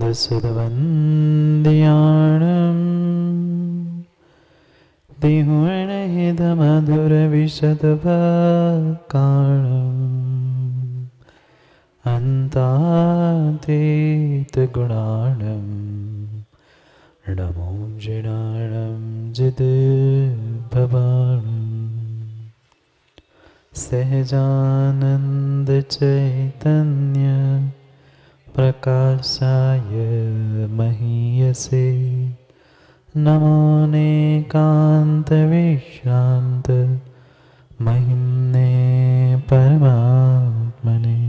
मन्दसुधवन्द्याणम् विहुणहितमधुरविशदकारणम् अन्तातीतगुणाणम् नमो जिणाणं जिद्भवाणम् सहजानन्दचैतन्य प्रकाशाय महीयसे नमोऽनेकान्तविश्रान्त महिम्ने परमात्मने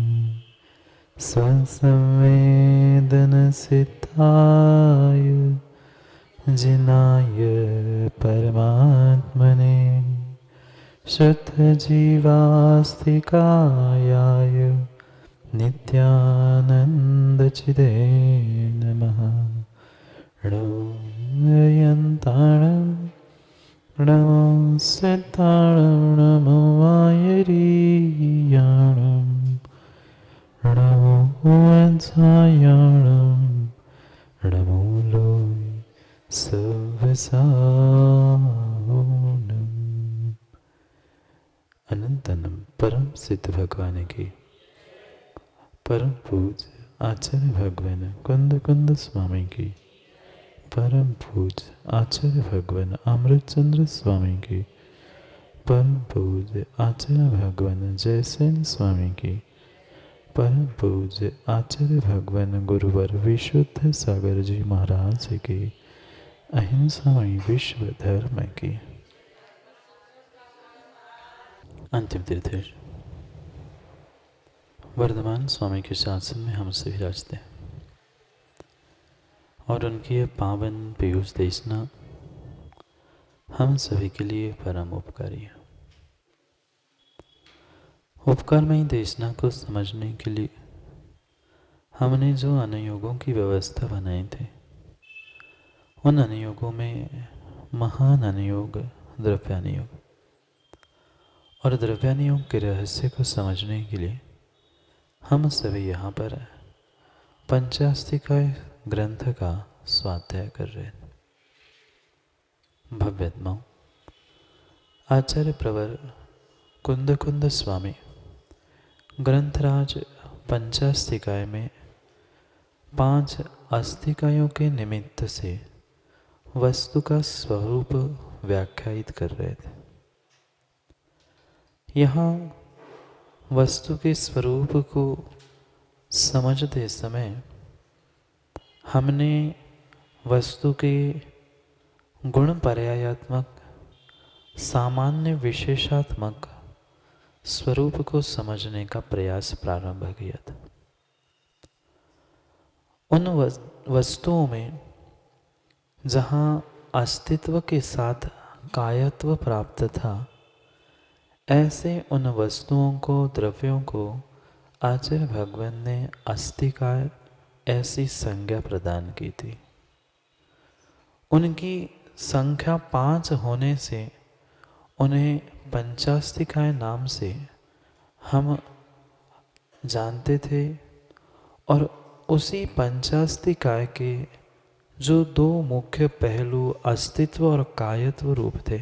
स्वसंवेदनसिद्धाय जिनाय परमात्मने शुद्धजीवास्तिकायाय नित्यानन्दचिदे नमः। यन्ताणं नमो सिद्धाणं नमो वायरीयाणं नमो वत्सायाणं नमो लोय सवसानम्। अनंतनम परम सिद्ध भगवान की परम पूज्य आचार्य भगवान कुंद कुंद स्वामी की परम पूज्य आचार्य भगवान अमृतचंद्र स्वामी की परम पूज्य आचार्य भगवान जयसेन स्वामी की परम पूज्य आचार्य भगवान गुरुवर विशुद्ध सागर जी महाराज की अहिंसामय विश्व धर्म की अंतिम तीर्थ वर्धमान स्वामी के शासन में हम सभी राजते हैं और उनकी यह पावन पीयूष देशना हम सभी के लिए परम उपकारी है। उपकारमयी देशना को समझने के लिए हमने जो अनुयोगों की व्यवस्था बनाए थे उन अनुयोगों में महान अनुयोग द्रव्यानुयोग और द्रव्यानुयोग के रहस्य को समझने के लिए हम सभी यहाँ पर पंचास्तिकाय ग्रंथ का स्वाध्याय कर रहे हैं। भव्यत्माओं, आचार्य प्रवर कुंद कुंद स्वामी ग्रंथराज पंचास्तिकाय में 5 अस्तिकायों के निमित्त से वस्तु का स्वरूप व्याख्यायित कर रहे थे। यहाँ वस्तु के स्वरूप को समझते समय हमने वस्तु के गुण पर्यायात्मक सामान्य विशेषात्मक स्वरूप को समझने का प्रयास प्रारंभ किया था। उन वस्तुओं में जहाँ अस्तित्व के साथ कायत्व प्राप्त था ऐसे उन वस्तुओं को द्रव्यों को आचार्य भगवान ने अस्तिकाय ऐसी संज्ञा प्रदान की थी। उनकी संख्या 5 होने से उन्हें पंचास्तिकाय नाम से हम जानते थे और उसी पंचास्तिकाय के जो 2 मुख्य पहलू अस्तित्व और कायत्व रूप थे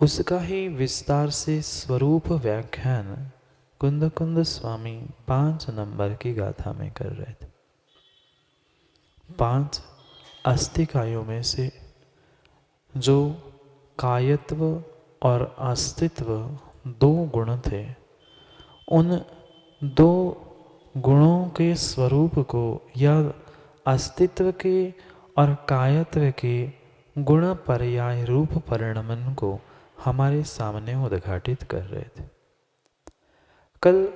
उसका ही विस्तार से स्वरूप व्याख्यान कुंद कुंद स्वामी 5 नंबर की गाथा में कर रहे थे। 5 अस्तिकायों में से जो कायत्व और अस्तित्व 2 गुण थे उन 2 गुणों के स्वरूप को या अस्तित्व के और कायत्व के गुण पर्याय रूप परिणमन को हमारे सामने उद्घाटित कर रहे थे। कल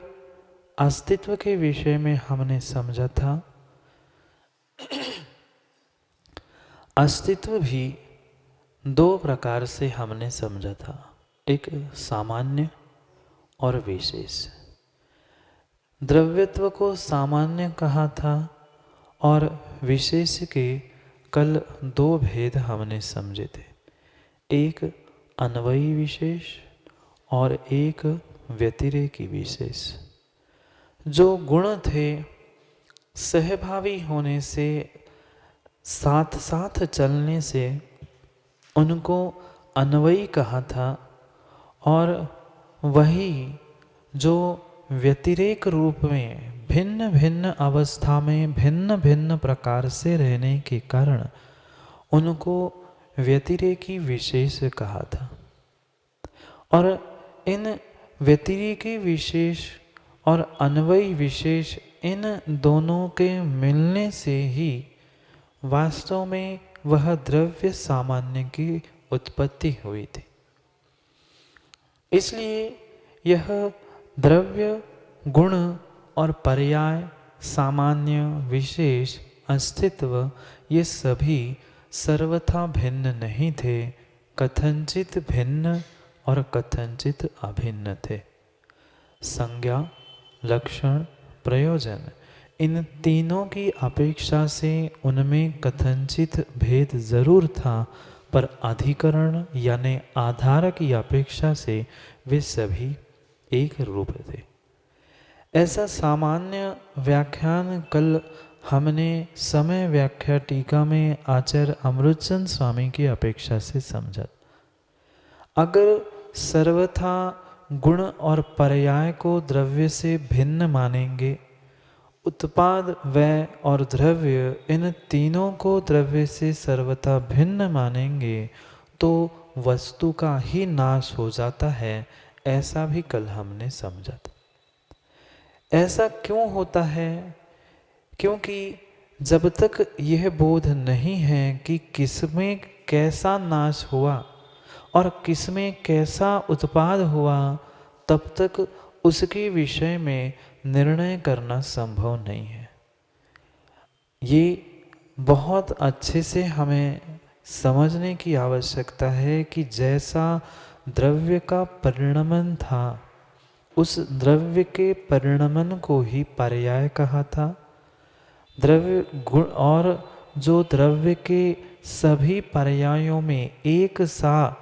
अस्तित्व के विषय में हमने समझा था अस्तित्व भी 2 प्रकार से हमने समझा था, एक सामान्य और विशेष। द्रव्यत्व को सामान्य कहा था और विशेष के कल 2 भेद हमने समझे थे, एक अन्वयी विशेष और एक व्यतिरेकी विशेष। जो गुण थे सहभावी होने से, साथ साथ चलने से उनको अन्वयी कहा था। और वही जो व्यतिरेक रूप में भिन्न भिन्न अवस्था में भिन्न भिन्न प्रकार से रहने के कारण उनको व्यतिरेकी विशेष कहा था। और इन व्यतिरेकी विशेष और अन्वयी विशेष, इन दोनों के मिलने से ही वास्तव में वह द्रव्य सामान्य की उत्पत्ति हुई थी। इसलिए यह द्रव्य, गुण और पर्याय, सामान्य, विशेष, अस्तित्व, ये सभी सर्वथा भिन्न नहीं थे, कथनचित भिन्न और कथनचित अभिन्न थे। संज्ञा, लक्षण, प्रयोजन, इन तीनों की अपेक्षा से उनमें कथनचित भेद जरूर था, पर अधिकरण यानी आधार की अपेक्षा से वे सभी एक रूप थे। ऐसा सामान्य व्याख्यान कल हमने समय व्याख्या टीका में आचार्य अमृतचंद स्वामी की अपेक्षा से समझा। अगर सर्वथा गुण और पर्याय को द्रव्य से भिन्न मानेंगे, उत्पाद, व्यय और द्रव्य, इन तीनों को द्रव्य से सर्वथा भिन्न मानेंगे, तो वस्तु का ही नाश हो जाता है, ऐसा भी कल हमने समझा था। ऐसा क्यों होता है? क्योंकि जब तक यह बोध नहीं है कि किसमें कैसा नाश हुआ और किसमें कैसा उत्पाद हुआ, तब तक उसके विषय में निर्णय करना संभव नहीं है। ये बहुत अच्छे से हमें समझने की आवश्यकता है कि जैसा द्रव्य का परिणमन था, उस द्रव्य के परिणमन को ही पर्याय कहा था। द्रव्य गुण, और जो द्रव्य के सभी पर्यायों में एक सा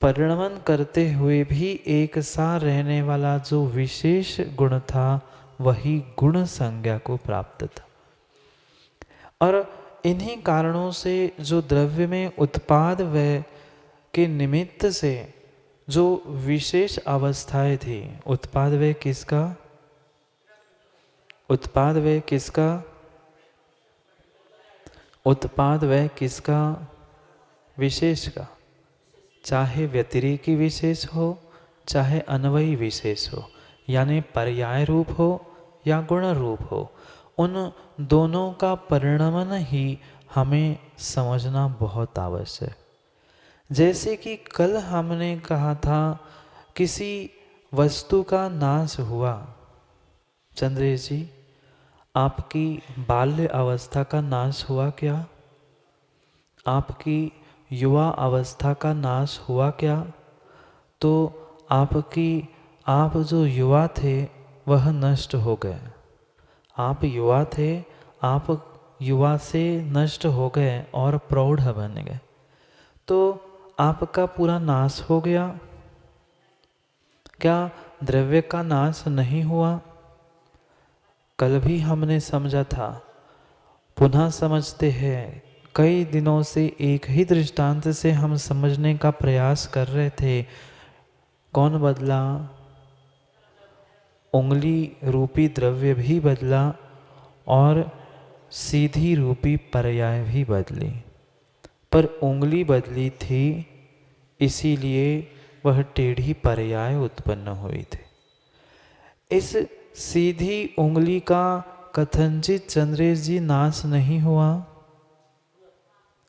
परिणमन करते हुए भी एक सा रहने वाला जो विशेष गुण था, वही गुण संज्ञा को प्राप्त था। और इन्हीं कारणों से जो द्रव्य में उत्पाद व्यय के निमित्त से जो विशेष अवस्थाएं थी, उत्पाद व्यय किसका? उत्पाद व्यय किसका? उत्पाद व्यय किसका? विशेष का। चाहे व्यतिरेकी विशेष हो, चाहे अन्वयी विशेष हो, यानी पर्याय रूप हो या गुण रूप हो, उन दोनों का परिणमन ही हमें समझना बहुत आवश्यक। जैसे कि कल हमने कहा था, किसी वस्तु का नाश हुआ। चंद्रेश जी, आपकी बाल्य अवस्था का नाश हुआ क्या? आपकी युवा अवस्था का नाश हुआ क्या? तो आप जो युवा थे वह नष्ट हो गए। आप युवा थे, आप युवा से नष्ट हो गए और प्रौढ़ बन गए, तो आपका पूरा नाश हो गया। क्या द्रव्य का नाश नहीं हुआ? कल भी हमने समझा था, पुनः समझते हैं। कई दिनों से एक ही दृष्टांत से हम समझने का प्रयास कर रहे थे। कौन बदला? उंगली रूपी द्रव्य भी बदला और सीधी रूपी पर्याय भी बदली। पर उंगली बदली थी, इसीलिए वह टेढ़ी पर्याय उत्पन्न हुई थी। इस सीधी उंगली का कथनचित चंद्रेश जी नाश नहीं हुआ।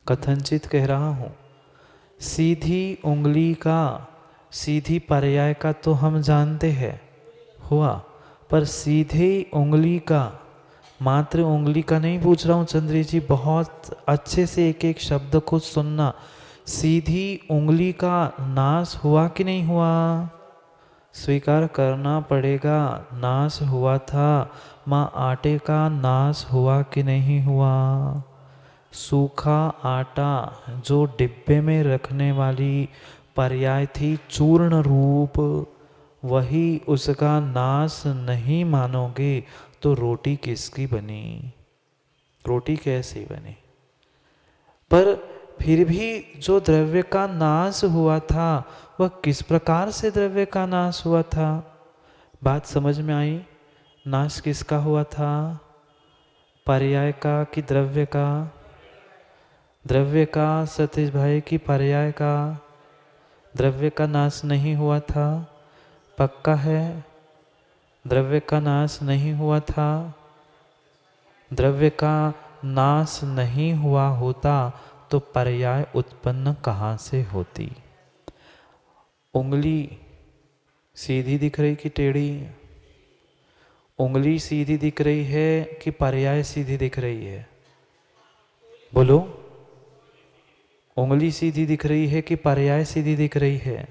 कथनचित कह रहा हूं, सीधी उंगली का, सीधी पर्याय का तो हम जानते हैं हुआ, पर सीधी उंगली का, मात्र उंगली का नहीं पूछ रहा हूं चंद्रेश जी, बहुत अच्छे से एक एक शब्द को सुनना। सीधी उंगली का नाश हुआ कि नहीं हुआ? स्वीकार करना पड़ेगा, नाश हुआ था। माँ आटे का नाश हुआ कि नहीं हुआ? सूखा आटा जो डिब्बे में रखने वाली पर्याय थी चूर्ण रूप, वही उसका नाश नहीं मानोगे तो रोटी किसकी बनी, रोटी कैसी बनी। पर फिर भी जो द्रव्य का नाश हुआ था वह किस प्रकार से द्रव्य का नाश हुआ था, बात समझ में आई। नाश किसका हुआ था, पर्याय का कि द्रव्य का, द्रव्य का सतीश भाई की पर्याय का। द्रव्य का नाश नहीं हुआ था, पक्का है, द्रव्य का नाश नहीं हुआ था। द्रव्य का नाश नहीं हुआ होता तो पर्याय उत्पन्न कहाँ से होती। उंगली सीधी दिख रही कि टेढ़ी, उंगली सीधी दिख रही है कि पर्याय सीधी दिख रही है, बोलो। उंगली सीधी दिख रही है कि पर्याय सीधी दिख रही है।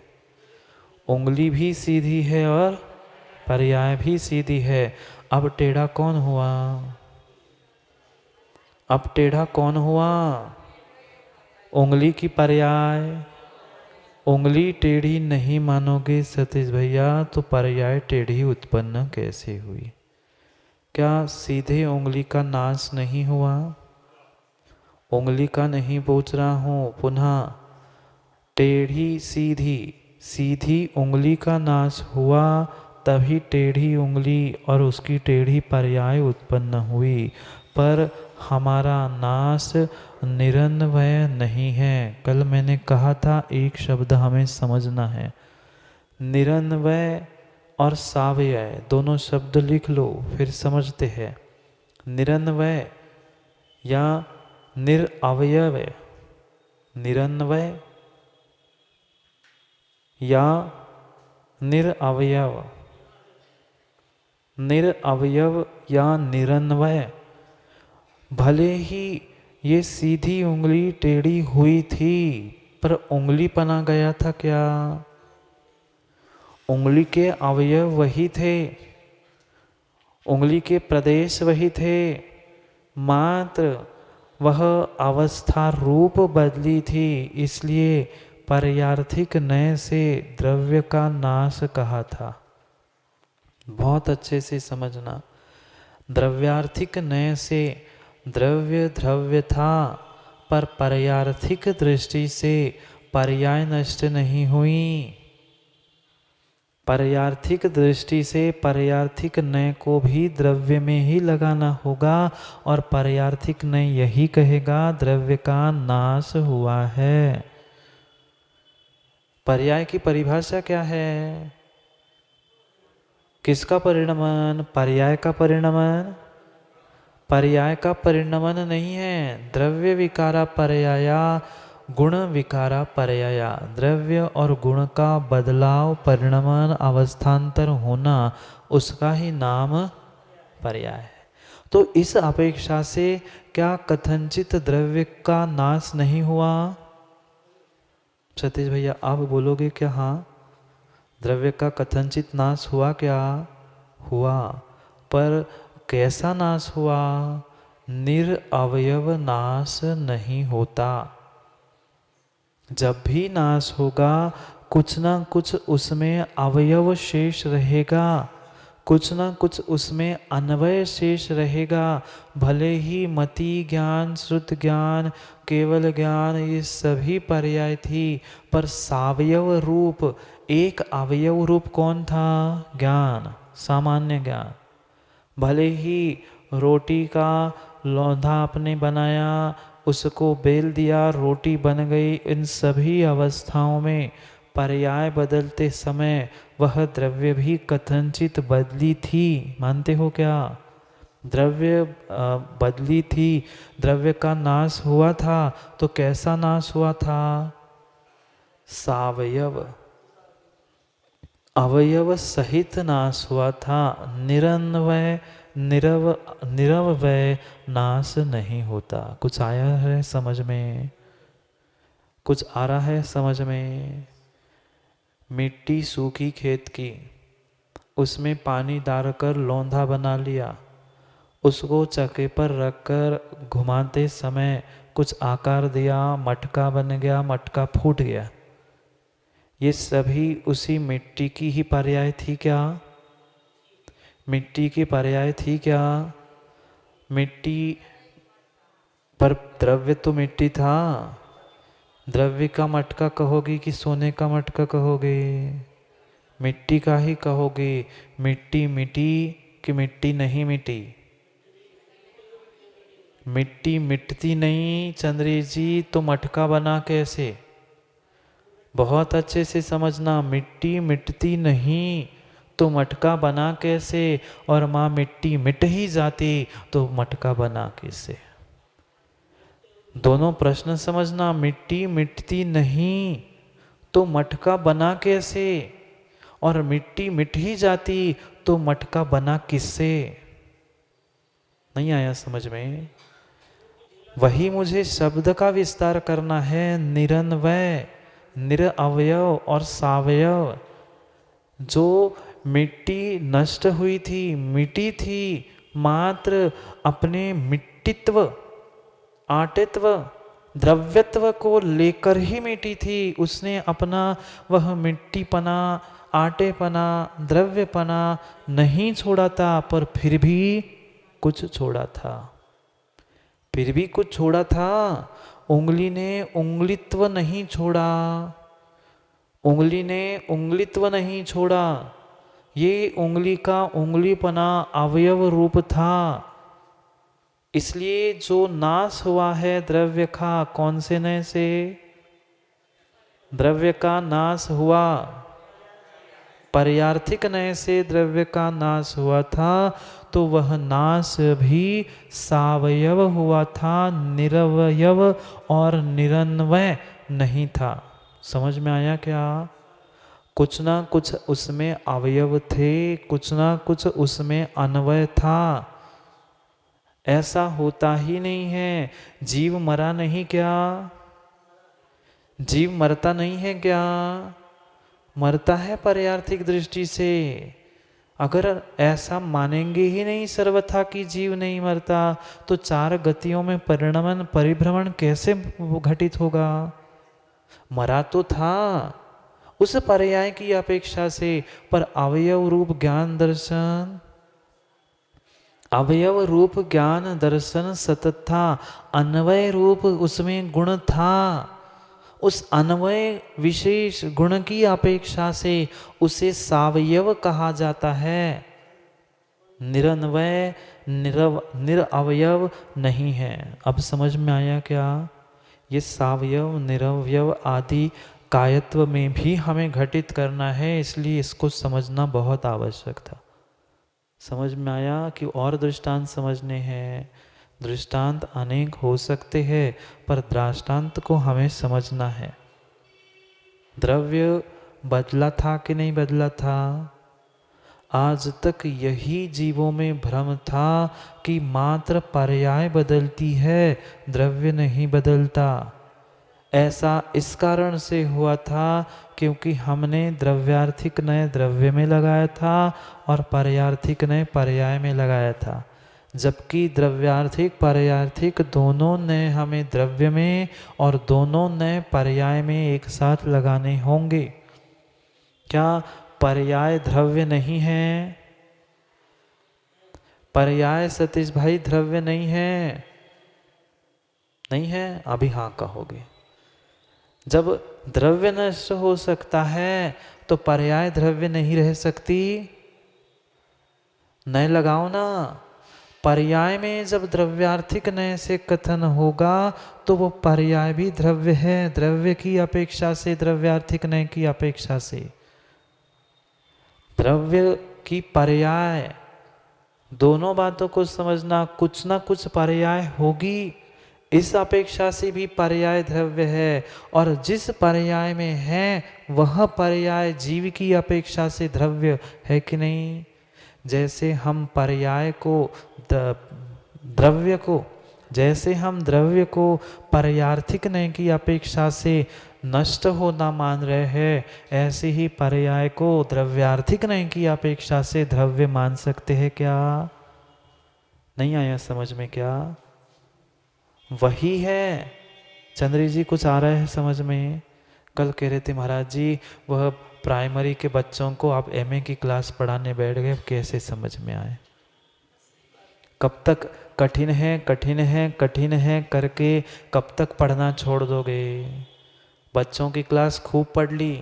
उंगली भी सीधी है और पर्याय भी सीधी है। अब टेढ़ा कौन हुआ, अब टेढ़ा कौन हुआ, उंगली की पर्याय। उंगली टेढ़ी नहीं मानोगे सतीश भैया तो पर्याय टेढ़ी उत्पन्न कैसे हुई। क्या सीधे उंगली का नाश नहीं हुआ, उंगली का नहीं पूछ रहा हूं, पुनः टेढ़ी सीधी, सीधी उंगली का नाश हुआ तभी टेढ़ी उंगली और उसकी टेढ़ी पर्याय उत्पन्न हुई। पर हमारा नाश निरन्वय नहीं है। कल मैंने कहा था एक शब्द हमें समझना है, निरन्वय और सावयव दोनों शब्द लिख लो फिर समझते हैं। निरन्वय या निरअवयव, निरन्वय या निरअवयव, निरअवयव या निरन्वय। भले ही ये सीधी उंगली टेढ़ी हुई थी पर उंगली पना गया था क्या, उंगली के अवयव वही थे, उंगली के प्रदेश वही थे, मात्र वह अवस्था रूप बदली थी। इसलिए पर्यार्थिक नय से द्रव्य का नाश कहा था। बहुत अच्छे से समझना, द्रव्यार्थिक नय से द्रव्य द्रव्य था पर पर्यार्थिक दृष्टि से पर्याय नष्ट नहीं हुई। पर्यार्थिक दृष्टि से पर्यार्थिक नय को भी द्रव्य में ही लगाना होगा और पर्यार्थिक नय यही कहेगा द्रव्य का नाश हुआ है। पर्याय की परिभाषा क्या है, किसका परिणमन, पर्याय का परिणमन। पर्याय का परिणमन नहीं है, द्रव्य विकारा पर्याया गुण विकारा पर्याया। द्रव्य और गुण का बदलाव, परिणमन, अवस्थान्तर होना, उसका ही नाम पर्याय है। तो इस अपेक्षा से क्या कथनचित द्रव्य का नाश नहीं हुआ, सतीश भैया आप बोलोगे क्या, हाँ द्रव्य का कथनचित नाश हुआ क्या, हुआ। पर कैसा नाश हुआ, निरअवयव नाश नहीं होता। जब भी नाश होगा कुछ ना कुछ उसमें अवयव शेष रहेगा, कुछ ना कुछ उसमें अन्वय शेष रहेगा। भले ही मति ज्ञान, श्रुत ज्ञान, केवल ज्ञान ये सभी पर्याय थी, पर सावयव रूप, एक अवयव रूप कौन था, ज्ञान, सामान्य ज्ञान। भले ही रोटी का लौंधा आपने बनाया, उसको बेल दिया, रोटी बन गई, इन सभी अवस्थाओं में पर्याय बदलते समय वह द्रव्य भी कथनचित बदली थी। मानते हो क्या, द्रव्य बदली थी, द्रव्य का नाश हुआ था। तो कैसा नाश हुआ था, सावयव, अवयव सहित नाश हुआ था। निरन्वय निरवय नाश नहीं होता। कुछ आया है समझ में, कुछ आ रहा है समझ में। मिट्टी सूखी खेत की, उसमें पानी डालकर लौंधा बना लिया, उसको चक्के पर रखकर घुमाते समय कुछ आकार दिया, मटका बन गया, मटका फूट गया। ये सभी उसी मिट्टी की ही पर्याय थी क्या, मिट्टी की पर्याय थी क्या? मिट्टी पर द्रव्य तो मिट्टी था। द्रव्य का मटका कहोगे कि सोने का मटका कहोगे? मिट्टी का ही कहोगे। मिट्टी मिटी कि मिट्टी नहीं मिटी? मिट्टी मिटती नहीं चंद्री जी, तो मटका बना कैसे? बहुत अच्छे से समझना, मिट्टी मिटती नहीं तो मटका बना कैसे? और माँ मिट्टी मिट ही जाती तो मटका बना कैसे? दोनों प्रश्न समझना, मिट्टी मिटती नहीं तो मटका बना कैसे, और मिट्टी मिट ही जाती तो मटका बना किससे? नहीं आया समझ में? वही मुझे शब्द का विस्तार करना है। निरन्वय, निरअवयव और सावयव। जो मिट्टी नष्ट हुई थी, मिटी थी, मात्र अपने मिट्टित्व, आटित्व, द्रव्यत्व को लेकर ही मिटी थी। उसने अपना वह मिट्टीपना, आटेपना, द्रव्यपना नहीं छोड़ा था, पर फिर भी कुछ छोड़ा था। फिर भी कुछ छोड़ा था। उंगली ने उंगलित्व नहीं छोड़ा। उंगली ने उंगलित्व नहीं छोड़ा। ये उंगली का उंगलीपना अवयव रूप था। इसलिए जो नाश हुआ है द्रव्य का, कौन से नय से? द्रव्य का नाश हुआ, पर्यार्थिक नय से द्रव्य का नाश हुआ था। तो वह नाश भी सावयव हुआ था, निरवयव और निरन्वय नहीं था। समझ में आया क्या? कुछ ना कुछ उसमें अवयव थे, कुछ ना कुछ उसमें अन्वय था। ऐसा होता ही नहीं है। जीव मरा नहीं क्या? जीव मरता नहीं है क्या? मरता है पर्यार्थिक दृष्टि से। अगर ऐसा मानेंगे ही नहीं सर्वथा कि जीव नहीं मरता, तो चार गतियों में परिणमन परिभ्रमण कैसे घटित होगा? मरा तो था उस पर्याय की अपेक्षा से, पर अवयव रूप ज्ञान दर्शन, अवयव रूप ज्ञान दर्शन सतत था। अन्वय रूप उसमें गुण था। उस अन्वय विशेष गुण की अपेक्षा से उसे सावयव कहा जाता है। निरन्वय, निरअवयव नहीं है। अब समझ में आया क्या? ये सावयव, निरवयव आदि कायत्व में भी हमें घटित करना है, इसलिए इसको समझना बहुत आवश्यक था। समझ में आया कि और दृष्टांत समझने हैं? दृष्टांत अनेक हो सकते हैं, पर दृष्टांत को हमें समझना है। द्रव्य बदला था कि नहीं बदला था? आज तक यही जीवों में भ्रम था कि मात्र पर्याय बदलती है, द्रव्य नहीं बदलता। ऐसा इस कारण से हुआ था क्योंकि हमने द्रव्यार्थिक नय द्रव्य में लगाया था और पर्यार्थिक नय पर्याय में लगाया था। जबकि द्रव्यार्थिक पर्यार्थिक दोनों नय हमें द्रव्य में और दोनों नय पर्याय में एक साथ लगाने होंगे। क्या पर्याय द्रव्य नहीं है? पर्याय सतीश भाई द्रव्य नहीं है? नहीं है? अभी हाँ कहोगे। जब द्रव्य नष्ट हो सकता है तो पर्याय द्रव्य नहीं रह सकती। नय लगाओ ना। पर्याय में जब द्रव्यार्थिक नय से कथन होगा तो वो पर्याय भी द्रव्य है, द्रव्य की अपेक्षा से, द्रव्यार्थिक नय की अपेक्षा से। द्रव्य की पर्याय, दोनों बातों को समझना। कुछ ना कुछ पर्याय होगी, इस अपेक्षा से भी पर्याय द्रव्य है, और जिस पर्याय में है वह पर्याय जीव की अपेक्षा से द्रव्य है कि नहीं? जैसे हम पर्याय को, द्रव्य को, जैसे हम द्रव्य को पर्यार्थिक नय की अपेक्षा से नष्ट होना मान रहे हैं, ऐसे ही पर्याय को द्रव्यार्थिक नय की अपेक्षा से द्रव्य मान सकते हैं क्या? नहीं आया समझ में क्या? वही है। चंद्री जी कुछ आ रहा है समझ में? कल कह रहे थे महाराज जी वह प्राइमरी के बच्चों को आप एमए की क्लास पढ़ाने बैठ गए, कैसे समझ में आए? कब तक कठिन है कठिन है कठिन है करके कब तक पढ़ना छोड़ दोगे? बच्चों की क्लास खूब पढ़ ली,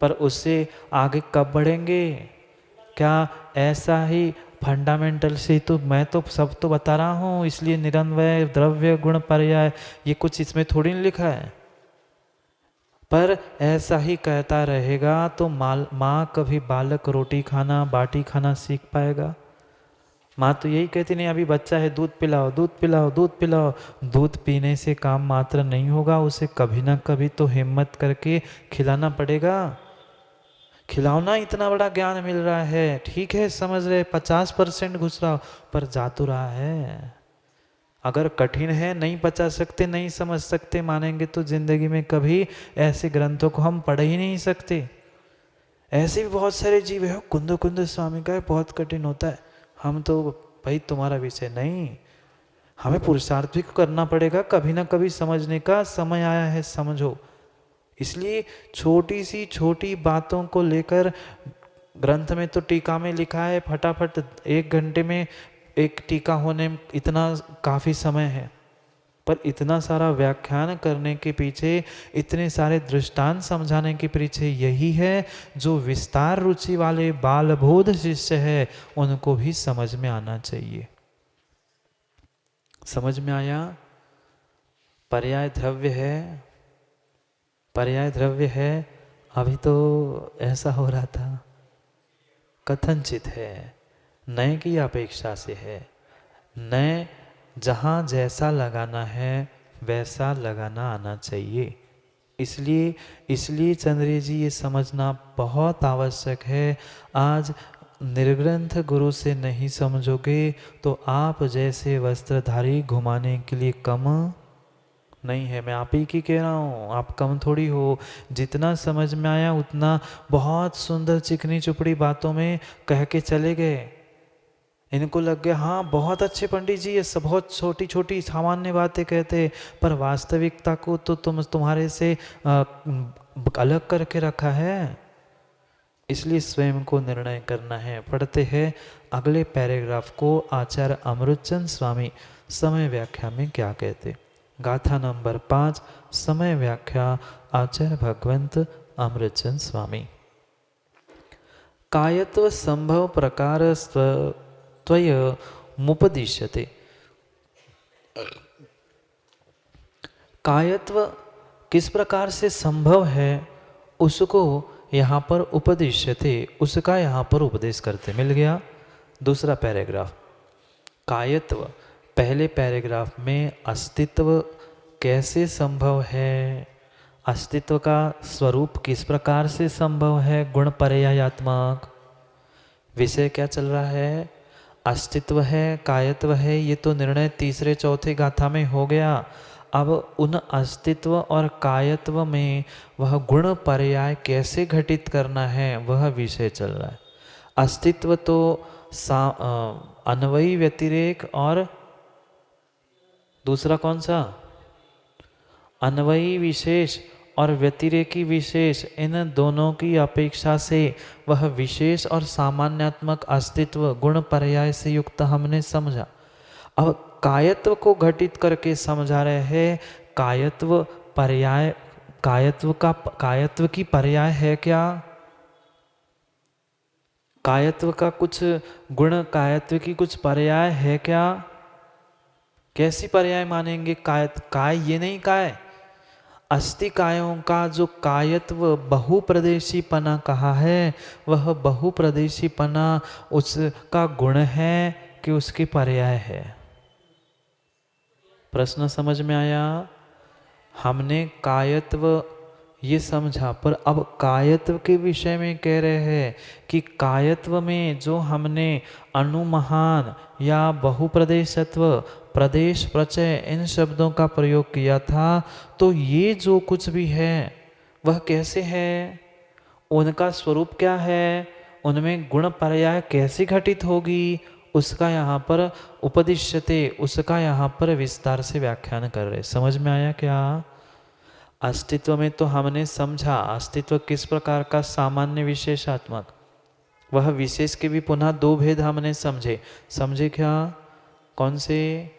पर उससे आगे कब बढ़ेंगे? क्या ऐसा ही फंडामेंटल से? तो मैं तो सब तो बता रहा हूँ, इसलिए निरन्वय द्रव्य गुण पर्याय ये कुछ इसमें थोड़ी नहीं लिखा है। पर ऐसा ही कहता रहेगा तो माँ कभी बालक रोटी खाना बाटी खाना सीख पाएगा? माँ तो यही कहती नहीं, अभी बच्चा है दूध पिलाओ दूध पिलाओ दूध पिलाओ। दूध पीने से काम मात्र नहीं होगा, उसे कभी ना कभी तो हिम्मत करके खिलाना पड़ेगा। खिलाना इतना बड़ा ज्ञान मिल रहा है, ठीक है समझ रहे, 50% घुस रहा हो, पर जा तो रहा है। अगर कठिन है, नहीं पचा सकते, नहीं समझ सकते मानेंगे तो जिंदगी में कभी ऐसे ग्रंथों को हम पढ़ ही नहीं सकते। ऐसे भी बहुत सारे जीव है, कुंद कुंद स्वामी का बहुत कठिन होता है, हम तो भाई तुम्हारा विषय नहीं, हमें पुरुषार्थ भी करना पड़ेगा, कभी ना कभी समझने का समय आया है, समझो। इसलिए छोटी सी छोटी बातों को लेकर ग्रंथ में तो टीका में लिखा है, फटाफट 1 घंटे में एक टीका होने में इतना काफ़ी समय है, पर इतना सारा व्याख्यान करने के पीछे, इतने सारे दृष्टांत समझाने के पीछे यही है जो विस्तार रुचि वाले बालबोध शिष्य है उनको भी समझ में आना चाहिए। समझ में आया? पर्याय द्रव्य है, पर्याय द्रव्य है। अभी तो ऐसा हो रहा था, कथनचित है, नए की अपेक्षा से है। नए जहाँ जैसा लगाना है वैसा लगाना आना चाहिए। इसलिए चंद्री जी ये समझना बहुत आवश्यक है। आज निर्ग्रंथ गुरु से नहीं समझोगे तो आप जैसे वस्त्रधारी घुमाने के लिए कम नहीं है। मैं आप ही की कह रहा हूँ, आप कम थोड़ी हो। जितना समझ में आया उतना बहुत सुंदर चिकनी चुपड़ी बातों में कह के चले गए। इनको लग गया हाँ बहुत अच्छे पंडित जी, ये सब बहुत छोटी छोटी सामान्य बातें कहते, पर वास्तविकता को तो तुम्हारे से अलग करके रखा है। इसलिए स्वयं को निर्णय करना है। पढ़ते हैं अगले पैराग्राफ को। आचार्य अमृतचंद स्वामी समय व्याख्या में क्या कहते? गाथा नंबर 5, समय व्याख्या, आचार्य भगवंत अमृतचंद स्वामी। कायत्व संभव प्रकार त्वय मुपदिश्यते। कायत्व किस प्रकार से संभव है उसको यहाँ पर उपदिश्यते, उसका यहाँ पर उपदेश करते। मिल गया दूसरा पैराग्राफ। कायत्व, पहले पैराग्राफ में अस्तित्व कैसे संभव है, अस्तित्व का स्वरूप किस प्रकार से संभव है, गुण पर्यायात्मक। विषय क्या चल रहा है? अस्तित्व है, कायत्व है, ये तो निर्णय तीसरे चौथे गाथा में हो गया। अब उन अस्तित्व और कायत्व में वह गुण पर्याय कैसे घटित करना है वह विषय चल रहा है। अस्तित्व तो अन्वयी व्यतिरेक और दूसरा कौन सा? अन्वयी विशेष और व्यतिरेकी विशेष, इन दोनों की अपेक्षा से वह विशेष और सामान्यात्मक अस्तित्व गुण पर्याय से युक्त हमने समझा। अब कायत्व को घटित करके समझा रहे हैं। कायत्व पर्याय, कायत्व की पर्याय है क्या? कायत्व का कुछ गुण, कायत्व की कुछ पर्याय है क्या? कैसी पर्याय मानेंगे? काय ये नहीं काय, अस्ति कायों का जो कायत्व बहुप्रदेशीपना कहा है, वह बहुप्रदेशीपना उसका गुण है कि उसकी पर्याय है? प्रश्न समझ में आया? हमने कायत्व ये समझा, पर अब कायत्व के विषय में कह रहे हैं कि कायत्व में जो हमने अनुमहान या बहुप्रदेशत्व, प्रदेश, प्रचय, इन शब्दों का प्रयोग किया था, तो ये जो कुछ भी है वह कैसे है, उनका स्वरूप क्या है, उनमें गुण पर्याय कैसे घटित होगी, उसका यहाँ पर उपदिश्यते, उसका यहाँ पर विस्तार से व्याख्यान कर रहे। समझ में आया क्या? अस्तित्व में तो हमने समझा अस्तित्व किस प्रकार का, सामान्य विशेषात्मक। वह विशेष के भी पुनः दो भेद हमने समझे क्या? कौन से?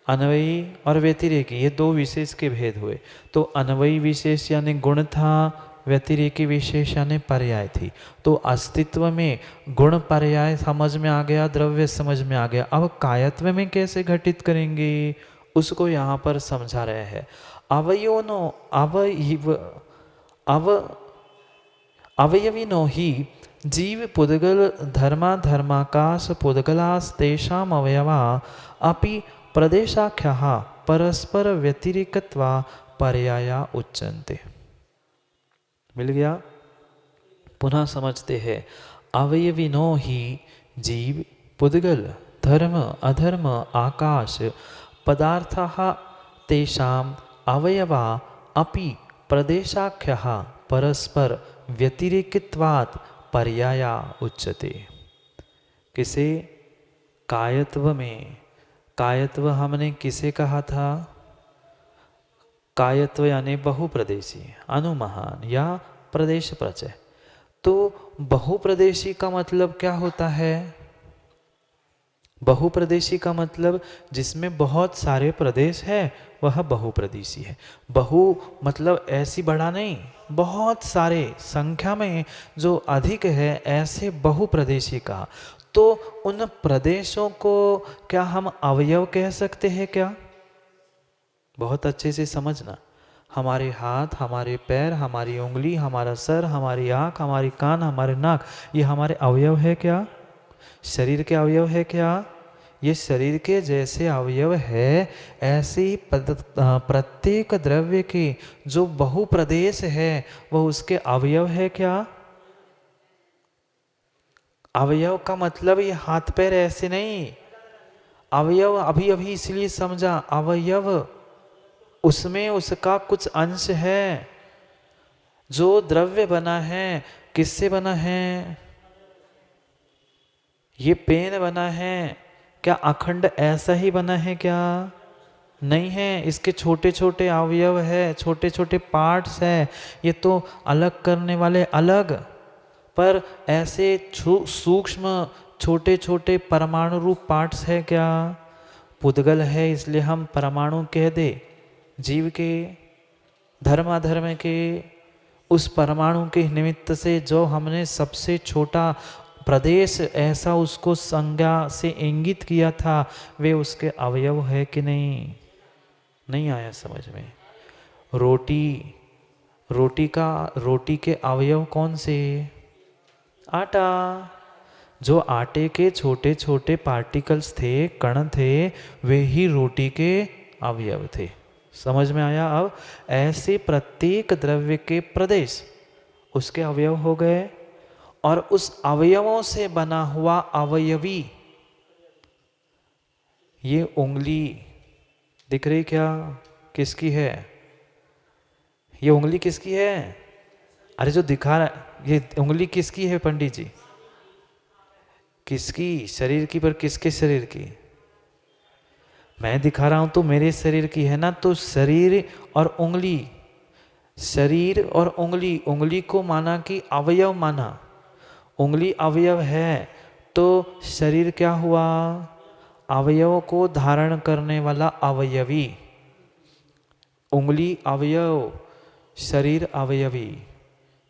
अन्वयी और व्यतिरेकी, ये दो विशेष के भेद हुए। तो अन्वयी विशेष यानी गुण था, व्यतिरेकी विशेष यानी पर्याय थी। तो अस्तित्व में गुण पर्याय समझ में आ गया, द्रव्य समझ में आ गया। अब कायत्व में कैसे घटित करेंगे उसको यहाँ पर समझा रहे हैं। अवयोनो अवयविनो ही जीव पुद्गल धर्माकाश पुद्गलास्तेषाम् अवयवा अपि प्रदेशाख्याः परस्पर व्यतिरिक्त्वा पर्याया उच्यन्ते। मिल गया? पुनः समझते हैं। अवयविनो ही जीव पुद्गल धर्म अधर्म आकाश पदार्थः तेषाम् अवयवा अपि प्रदेशाख्यः परस्पर व्यतिरेकित्वात् पर्याया उच्यते। किसे? कायत्व में। कायत्व हमने किसे कहा था? कायत्व यानी बहुप्रदेशी, अनुमहान या प्रदेश प्रचय। तो बहुप्रदेशी का मतलब क्या होता है? बहुप्रदेशी का मतलब जिसमें बहुत सारे प्रदेश है वह बहुप्रदेशी है। बहु मतलब ऐसी बड़ा नहीं, बहुत सारे संख्या में जो अधिक है, ऐसे बहुप्रदेशी का। तो उन प्रदेशों को क्या हम अवयव कह सकते हैं क्या? बहुत अच्छे से समझना। हमारे हाथ, हमारे पैर, हमारी उंगली, हमारा सर, हमारी आँख, हमारी कान, हमारे नाक, ये हमारे अवयव है क्या? शरीर के अवयव है क्या? ये शरीर के जैसे अवयव है, ऐसे ही प्रत्येक द्रव्य के जो बहुप्रदेश है वह उसके अवयव है क्या? अवयव का मतलब ये हाथ पैर ऐसे नहीं। अवयव अभी अभी इसलिए समझा, अवयव उसमें उसका कुछ अंश है। जो द्रव्य बना है किससे बना है? ये पेन बना है, क्या अखंड ऐसा ही बना है क्या? नहीं है, इसके छोटे छोटे अवयव है, छोटे छोटे पार्ट्स है। ये तो अलग करने वाले अलग, पर ऐसे सूक्ष्म छोटे छोटे परमाणु रूप पार्ट्स है क्या? पुद्गल है इसलिए हम परमाणु कह दे। जीव के, धर्म अधर्म के, उस परमाणु के निमित्त से जो हमने सबसे छोटा प्रदेश ऐसा उसको संज्ञा से इंगित किया था, वे उसके अवयव है कि नहीं? नहीं आया समझ में? रोटी के अवयव कौन से? आटा। जो आटे के छोटे छोटे पार्टिकल्स थे, कण थे, वे ही रोटी के अवयव थे। समझ में आया? अब ऐसे प्रत्येक द्रव्य के प्रदेश उसके अवयव हो गए, और उस अवयवों से बना हुआ अवयवी, ये उंगली दिख रही क्या? किसकी है? ये उंगली किसकी है? अरे जो दिखा रहा, ये उंगली किसकी है पंडित जी? किसकी? शरीर की, पर किसके शरीर की? मैं दिखा रहा हूं तो मेरे शरीर की है ना। तो शरीर और उंगली, शरीर और उंगली, उंगली को माना कि अवयव माना। उंगली अवयव है तो शरीर क्या हुआ? अवयव को धारण करने वाला अवयवी। उंगली अवयव, शरीर अवयवी।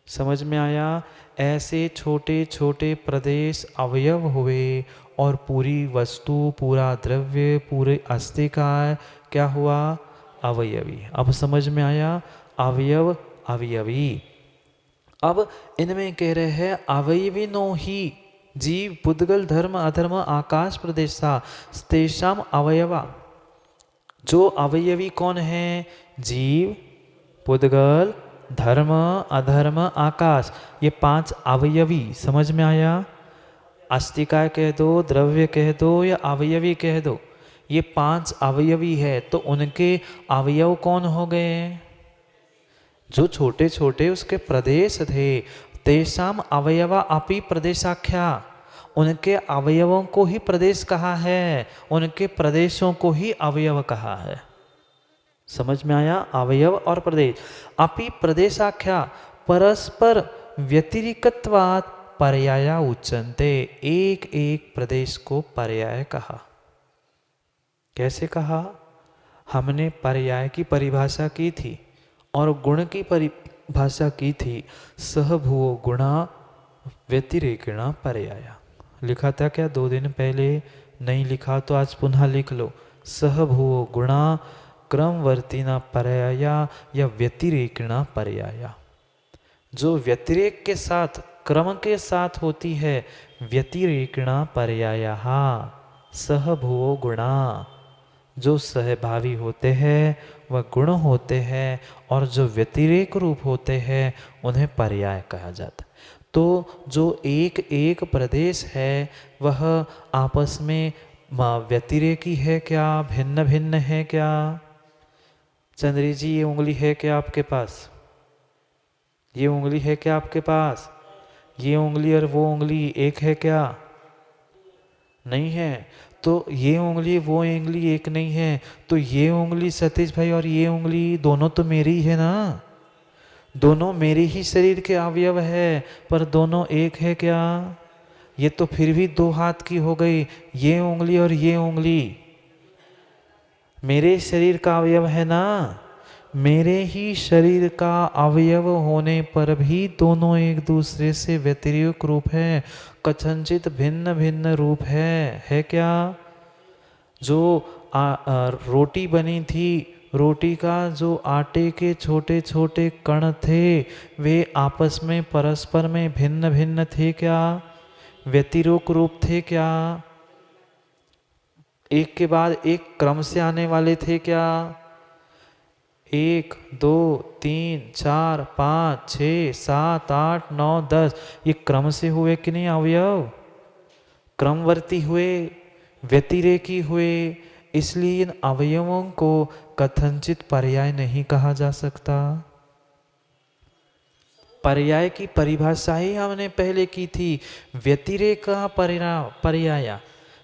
समझ में आया? ऐसे छोटे छोटे प्रदेश अवयव हुए और पूरी वस्तु, पूरा द्रव्य, पूरे अस्थि का क्या हुआ? अवयवी। अब समझ में आया? अवयव अवयवी। अब इनमें कह रहे हैं अवयविनो ही जीव पुद्गल धर्म अधर्म आकाश प्रदेशा तेषाम अवयवा। जो अवयवी कौन है? जीव, पुद्गल, धर्म, अधर्म, आकाश, ये 5 अवयवी। समझ में आया? अस्तिकाय कह दो, द्रव्य कह दो या अवयवी कह दो, ये 5 अवयवी है। तो उनके अवयव कौन हो गए? जो छोटे छोटे उसके प्रदेश थे। तेषाम अवयवा अपि प्रदेशाख्या, उनके अवयवों को ही प्रदेश कहा है, उनके प्रदेशों को ही अवयव कहा है। समझ में आया? अवयव और प्रदेश। अपि प्रदेशाख्या परस्पर व्यतिरिक्तवाद पर्याया उच्चन्ते। एक एक प्रदेश को पर्याय कहा। कैसे कहा? हमने पर्याय की परिभाषा की थी और गुण की परिभाषा की थी। सहभुवो गुणा व्यतिरेकिणा पर्याया। लिखा था क्या 2 दिन पहले? नहीं लिखा तो आज पुनः लिख लो। सहभुवो गुणा क्रमवर्तिना पर्याया या व्यतिरेकिणा पर्याया। जो व्यतिरेक के साथ क्रम के साथ होती है, व्यतिरेकिणा पर्याया। सहभुवो गुणा, जो सहभावी होते हैं वह गुण होते हैं, और जो व्यतिरेक रूप होते हैं उन्हें पर्याय कहा जाता है। तो जो एक एक प्रदेश है वह आपस में व्यतिरेकी है क्या, भिन्न भिन्न है क्या? चंद्री जी, ये उंगली है क्या आपके पास? ये उंगली है क्या आपके पास? ये उंगली और वो उंगली एक है क्या? नहीं है। तो ये उंगली वो उंगली एक नहीं है। तो ये उंगली सतीश भाई और ये उंगली दोनों तो मेरी है ना, दोनों मेरे ही शरीर के अवयव है, पर दोनों एक है क्या? ये तो फिर भी 2 हाथ की हो गई। ये उंगली और ये उंगली मेरे शरीर का अवयव है ना। मेरे ही शरीर का अवयव होने पर भी दोनों एक दूसरे से व्यतिरिक्त रूप है, कथनचित भिन्न भिन्न रूप है क्या? जो रोटी बनी थी, रोटी का जो आटे के छोटे छोटे कण थे वे आपस में परस्पर में भिन्न भिन्न थे क्या? व्यतिरेक रूप थे क्या? एक के बाद एक क्रम से आने वाले थे क्या? 1 2 3 4 5 6 7 8 9 10 ये क्रम से हुए कि नहीं अवयव? क्रमवर्ती हुए, व्यतिरेकी हुए। इसलिए इन अवयवों को कथनचित पर्याय नहीं कहा जा सकता। पर्याय की परिभाषा ही हमने पहले की थी। व्यतिरेक का पर्याय,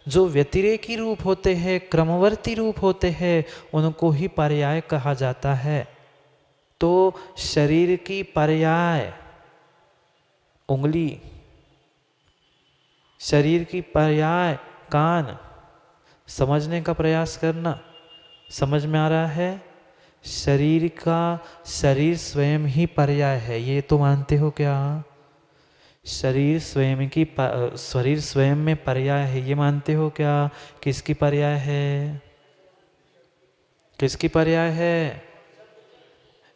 जो व्यतिरेकी रूप होते हैं, क्रमवर्ती रूप होते हैं, उनको ही पर्याय कहा जाता है। तो शरीर की पर्याय उंगली, शरीर की पर्याय कान। समझने का प्रयास करना। समझ में आ रहा है? शरीर का, शरीर स्वयं ही पर्याय है, ये तो मानते हो क्या? शरीर स्वयं में पर्याय है, ये मानते हो क्या? किसकी पर्याय है? किसकी पर्याय है?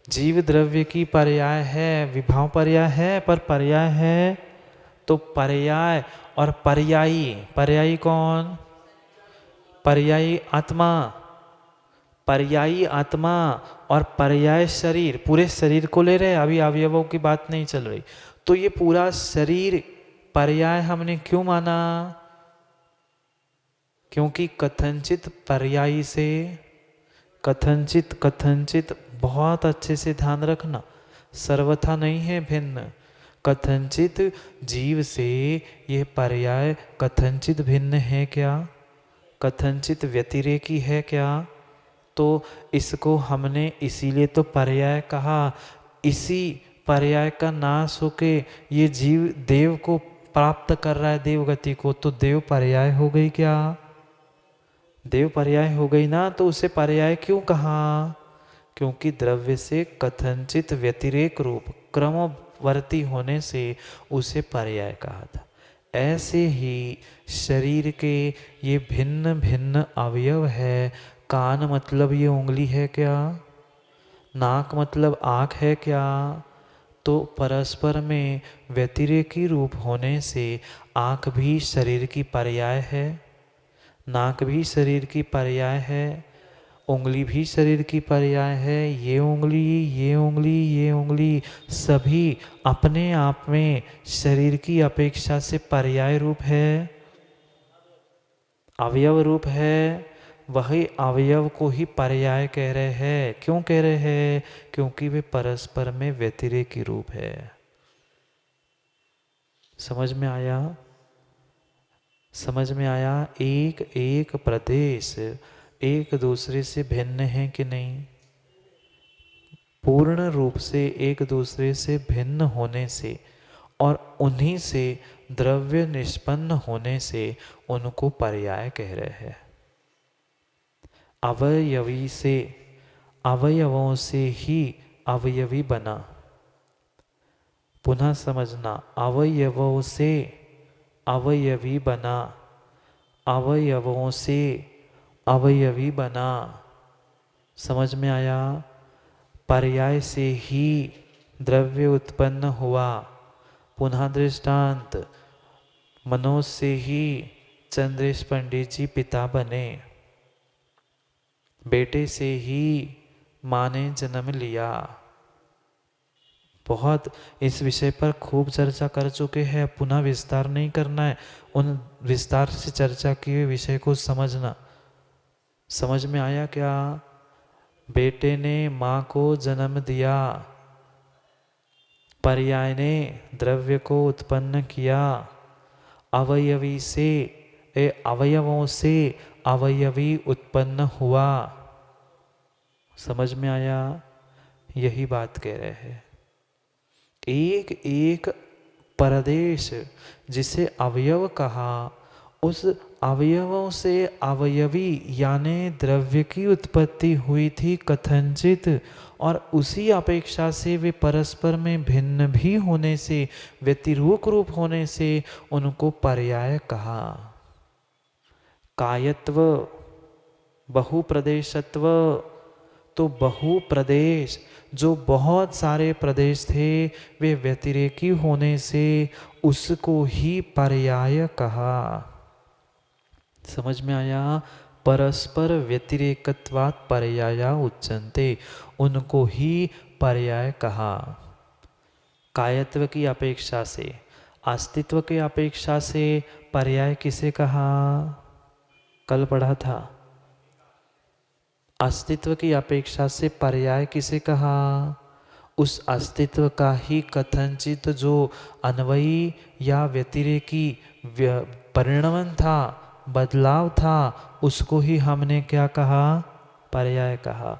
जीव द्रव्य की पर्याय है। विभाव पर्याय है, पर पर्याय है। तो पर्याय और पर्यायी, पर्यायी कौन? पर्यायी आत्मा। पर्यायी आत्मा और पर्याय शरीर, पूरे शरीर को ले रहे, अभी अवयवों की बात नहीं चल रही। तो ये पूरा शरीर पर्याय हमने क्यों माना? क्योंकि कथनचित पर्यायी से, कथनचित कथनचित बहुत अच्छे से ध्यान रखना, सर्वथा नहीं है भिन्न। कथनचित जीव से ये पर्याय कथनचित भिन्न है क्या? कथनचित व्यतिरेकी है क्या? तो इसको हमने इसीलिए तो पर्याय कहा। इसी पर्याय का नाश होके ये जीव देव को प्राप्त कर रहा है, देव गति को, तो देव पर्याय हो गई क्या? देव पर्याय हो गई ना। तो उसे पर्याय क्यों कहा? क्योंकि द्रव्य से कथनचित व्यतिरेक रूप क्रमवर्ती होने से उसे पर्याय कहा था। ऐसे ही शरीर के ये भिन्न भिन्न अवयव है। कान मतलब ये उंगली है क्या? नाक मतलब आँख है क्या? तो परस्पर में व्यतिरेकी रूप होने से आँख भी शरीर की पर्याय है, नाक भी शरीर की पर्याय है, उंगली भी शरीर की पर्याय है। ये उंगली, ये उंगली, ये उंगली सभी अपने आप में शरीर की अपेक्षा से पर्याय रूप है, अवयव रूप है। वही अवयव को ही पर्याय कह रहे हैं। क्यों कह रहे हैं? क्योंकि वे परस्पर में व्यतिरेकी रूप है। समझ में आया? समझ में आया? एक एक प्रदेश एक दूसरे से भिन्न है कि नहीं? पूर्ण रूप से एक दूसरे से भिन्न होने से और उन्हीं से द्रव्य निष्पन्न होने से उनको पर्याय कह रहे हैं। अवयवी से, अवयवों से ही अवयवी बना। पुनः समझना, अवयवों से अवयवी बना, अवयवों से अवयवी बना। समझ में आया? पर्याय से ही द्रव्य उत्पन्न हुआ। पुनः दृष्टांत, मनोज से ही चंद्रेश पंडित जी पिता बने, बेटे से ही माँ ने जन्म लिया। बहुत इस विषय पर खूब चर्चा कर चुके हैं, पुनः विस्तार नहीं करना है। उन विस्तार से चर्चा किए विषय को समझना। समझ में आया क्या? बेटे ने माँ को जन्म दिया, पर्याय ने द्रव्य को उत्पन्न किया, अवयवी से अवयवों से अवयवी उत्पन्न हुआ। समझ में आया? यही बात कह रहे हैं। एक एक परदेश जिसे अवयव कहा, उस अवयवों से अवयवी यानी द्रव्य की उत्पत्ति हुई थी कथनचित, और उसी अपेक्षा से वे परस्पर में भिन्न भी होने से, व्यतिरूक रूप होने से उनको पर्याय कहा। कायत्व, बहुप्रदेशत्व, तो बहु प्रदेश, जो बहुत सारे प्रदेश थे वे व्यतिरेकी होने से उसको ही पर्याय कहा। समझ में आया? परस्पर व्यतिरेकत्वात् पर्याया उच्यन्ते, उनको ही पर्याय कहा। कायत्व की अपेक्षा से, अस्तित्व की अपेक्षा से पर्याय किसे कहा? कल पढ़ा था। अस्तित्व की अपेक्षा से पर्याय किसे कहा? उस अस्तित्व का ही कथनचित जो अन्वयी या व्यतिरेकी परिणमन था, बदलाव था, उसको ही हमने क्या कहा? पर्याय कहा।